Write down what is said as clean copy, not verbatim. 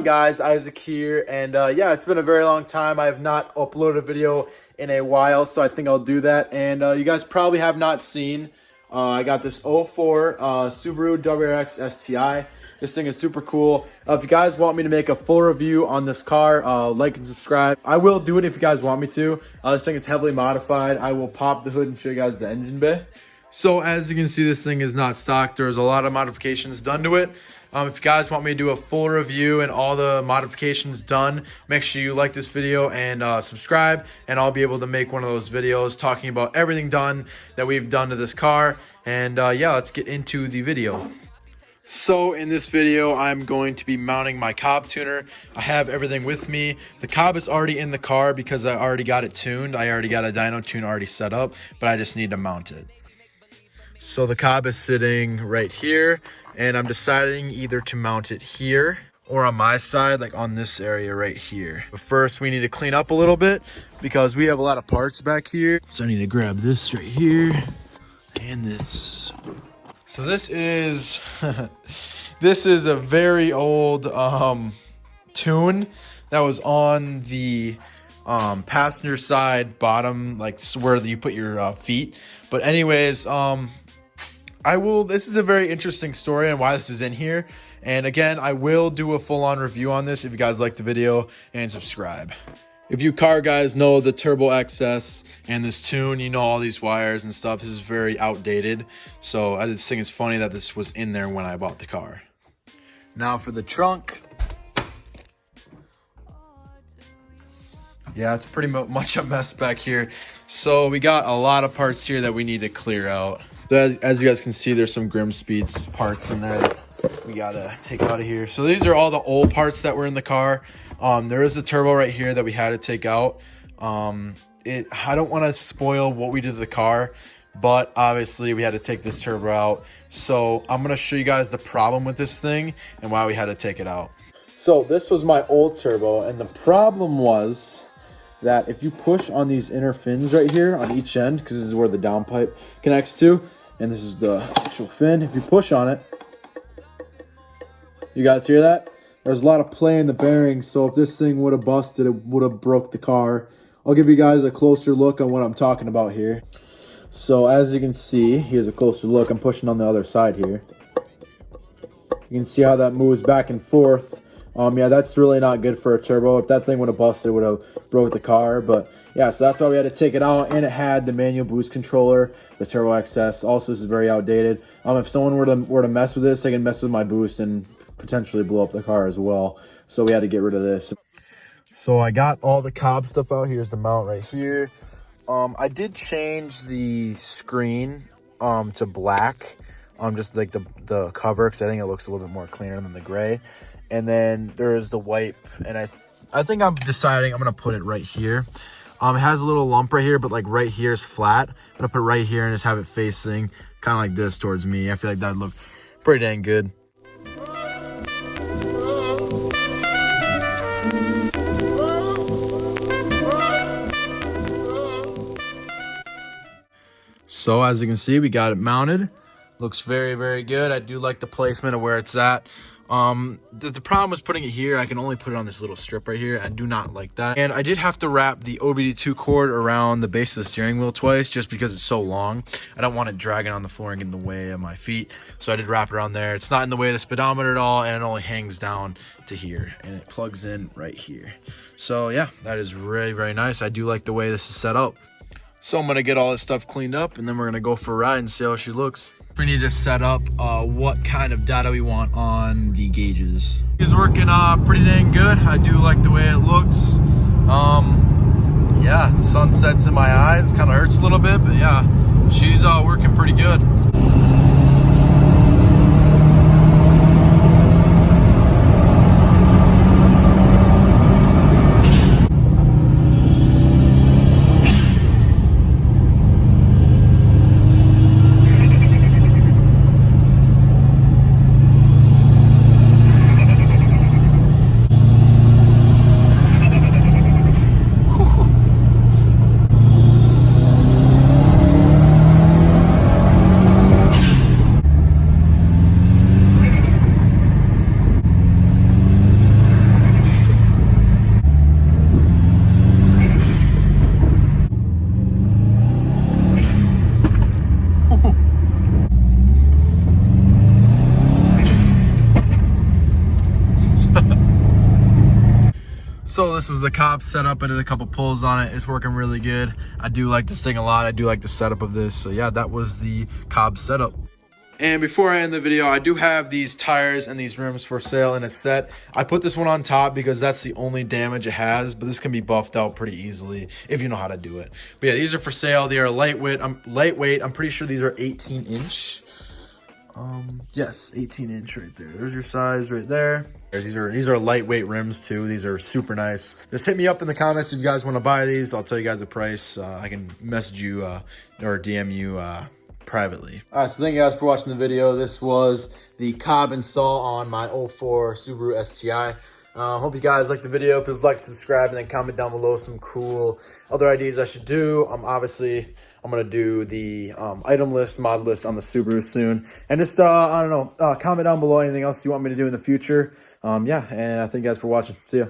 guys? Isaac here, and yeah, it's been a very long time. I have not uploaded a video in a while, so I think I'll do that. And you guys probably have not seen, I got this '04 Subaru WRX STI. This thing is super cool. If you guys want me to make a full review on this car, like and subscribe. I will do it if you guys want me to. This thing is heavily modified. I will pop the hood and show you guys the engine bay. So as you can see, this thing is not stock. There's a lot of modifications done to it. If you guys want me to do a full review and all the modifications done, make sure you like this video and subscribe, and I'll be able to make one of those videos talking about everything done that we've done to this car. And yeah, let's get into the video. So in this video, I'm going to be mounting my Cobb tuner. I have everything with me. The Cobb is already in the car because I already got it tuned. I already got a dyno tune already set up, but I just need to mount it. So the Cobb is sitting right here, and I'm deciding either to mount it here or on my side, like on this area right here. But first we need to clean up a little bit because we have a lot of parts back here. So I need to grab this right here and this. So this is this is a very old tune that was on the passenger side bottom, like where you put your feet. But anyways, this is a very interesting story and why this is in here. And again, I will do a full-on review on this if you guys like the video, and subscribe. If you car guys know the turbo XS and this tune, you know all these wires and stuff. This is very outdated. So I just think it's funny that this was in there when I bought the car. Now for the trunk. Yeah, it's pretty much a mess back here. So we got a lot of parts here that we need to clear out. So as you guys can see, there's some Grimspeed parts in there that we gotta take out of here. So these are all the old parts that were in the car. There is a turbo right here that we had to take out. I don't want to spoil what we did to the car, but obviously we had to take this turbo out. So I'm gonna show you guys the problem with this thing and why we had to take it out. So this was my old turbo, and the problem was that if you push on these inner fins right here on each end, because this is where the downpipe connects to, and this is the actual fin, if you push on it, you guys hear that? There's a lot of play in the bearings, so if this thing would have busted, it would have broke the car. I'll give you guys a closer look on what I'm talking about here. So as you can see, here's a closer look. I'm pushing on the other side here. You can see how that moves back and forth. Yeah, that's really not good for a turbo. If that thing would have busted, it would have broke the car. But yeah, so that's why we had to take it out. And it had the manual boost controller, the Turbo XS. Also, this is very outdated. If someone were to mess with this, they can mess with my boost and potentially blow up the car as well. So we had to get rid of this. So I got all the Cobb stuff out. Here's the mount right here. I did change the screen to black, just like the cover, because I think it looks a little bit more cleaner than the gray. And then there's the wipe, and I think I'm deciding I'm gonna put it right here. It has a little lump right here, but like right here is flat. I'm gonna put it right here and just have it facing kind of like this towards me. I feel like that'd look pretty dang good. So as you can see, we got it mounted. Looks very, very good. I do like the placement of where it's at. The problem was putting it here. I can only put it on this little strip right here. I do not like that. And I did have to wrap the OBD2 cord around the base of the steering wheel twice, just because it's so long. I don't want it dragging on the floor and getting in the way of my feet. So I did wrap it around there. It's not in the way of the speedometer at all, and it only hangs down to here, and it plugs in right here. So yeah, that is really, very nice. I do like the way this is set up. So I'm gonna get all this stuff cleaned up, and then we're gonna go for a ride and see how she looks. We need to set up what kind of data we want on the gauges. It's working pretty dang good. I do like the way it looks. Yeah, the sun sets in my eyes, kind of hurts a little bit, but yeah, she's working pretty good. So this was the Cobb setup. I did a couple pulls on it. It's working really good. I do like this thing a lot. I do like the setup of this. So yeah, that was the Cobb setup. And before I end the video, I do have these tires and these rims for sale in a set. I put this one on top because that's the only damage it has, but this can be buffed out pretty easily if you know how to do it. But yeah, these are for sale. They are lightweight. I'm pretty sure these are 18-inch. Yes, 18-inch right there. There's your size right there. These are lightweight rims too. These are super nice. Just hit me up in the comments if you guys want to buy these. I'll tell you guys the price. I can message you or DM you privately. All right, so thank you guys for watching the video. This was the Cobb install on my 04 Subaru STI. Hope you guys liked the video. Please like, subscribe, and then comment down below some cool other ideas I should do. Obviously, I'm gonna do the item list, mod list on the Subaru soon. And just I don't know, comment down below anything else you want me to do in the future. Yeah, and thank you guys for watching. See ya.